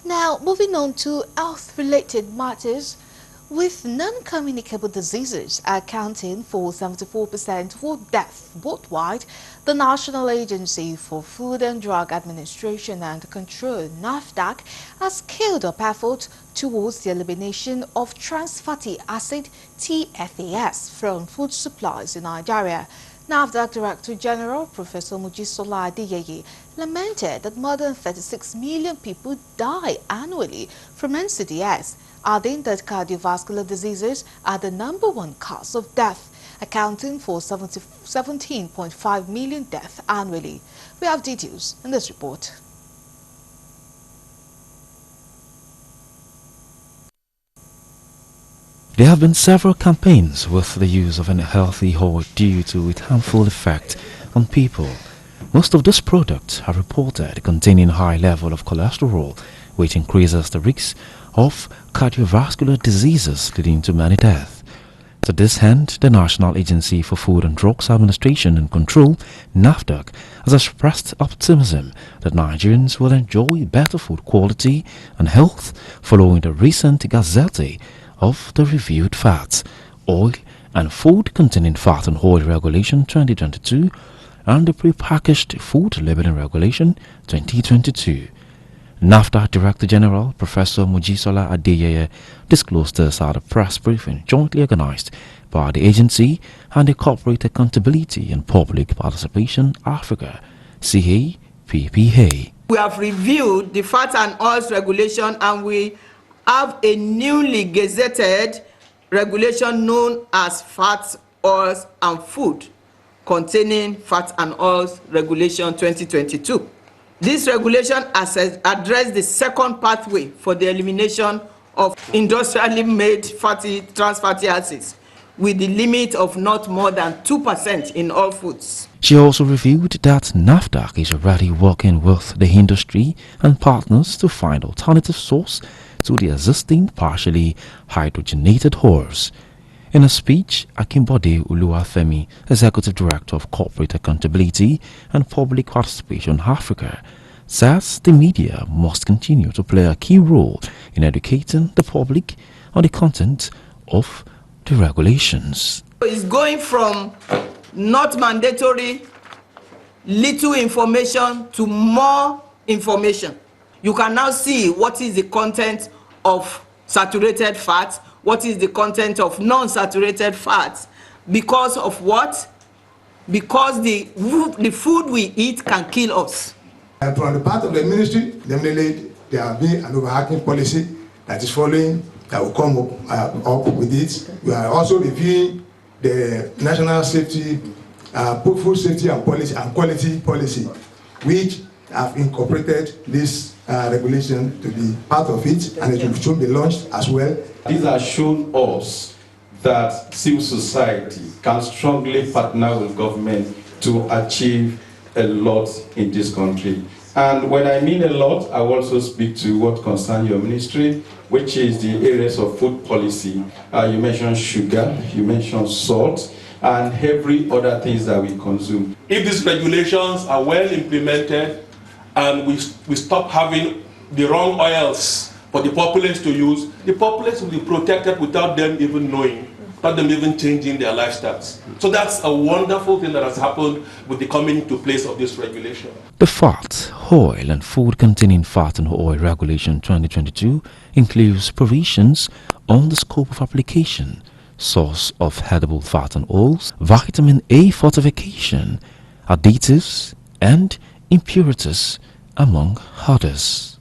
Now, moving on to health-related matters, with non-communicable diseases accounting for 74% of death worldwide, the National Agency for Food and Drug Administration and Control, Nafdac, has scaled up efforts towards the elimination of trans fatty acid (TFAS) from food supplies in Nigeria. Nafdac Director General Professor Mojisola Adeyeye lamented that more than 36 million people die annually from NCDs, adding that cardiovascular diseases are the #1 cause of death, accounting for 17.5 million deaths annually. We have details in this report. There have been several campaigns with the use of unhealthy oil due to its harmful effect on people. Most of these products are reported containing high level of cholesterol, which increases the risk of cardiovascular diseases leading to many deaths. To this end, the National Agency for Food and Drugs Administration and Control, Nafdac, has expressed optimism that Nigerians will enjoy better food quality and health following the recent gazette of the reviewed fats, oil and food containing fat and oil regulation 2022 and the prepackaged food labeling regulation 2022. NAFDAC Director General Professor Mojisola Adeyeye disclosed this at a press briefing jointly organized by the agency and the Corporate Accountability and Public Participation Africa (CAPPA). We have reviewed the fat and oils regulation, and we have a newly gazetted regulation known as Fat, Oils and Food containing fat and oils regulation 2022. This regulation has addressed the second pathway for the elimination of industrially made trans fatty acids with the limit of not more than 2% in all foods. She also revealed that Nafdac is already working with the industry and partners to find alternative source to the existing partially hydrogenated oils. In a speech, Akimbode Uluwafemi, Executive Director of Corporate Accountability and Public Participation Africa, says the media must continue to play a key role in educating the public on the content of the regulations. It's going from not mandatory, little information to more information. You can now see what is the content of saturated fats, what is the content of non-saturated fats. Because of what? Because the food we eat can kill us. From the part of the ministry, definitely there have been an overarching policy that is following, that will come up with it. We are also reviewing the national safety, food safety and policy and quality policy, which have incorporated this regulation to be part of it, and it will soon be launched as well. These have shown us that civil society can strongly partner with government to achieve a lot in this country. And when I mean a lot, I will also speak to what concerns your ministry, which is the areas of food policy. You mentioned sugar, you mentioned salt, and every other things that we consume. If these regulations are well implemented and we stop having the wrong oils for the populace to use, the populace will be protected without them even knowing, without them even changing their lifestyles. So that's a wonderful thing that has happened with the coming into place of this regulation. The Fat, Oil and Food Containing Fat and Oil Regulation 2022 includes provisions on the scope of application, source of edible fat and oils, vitamin A fortification, additives and impurities, among others.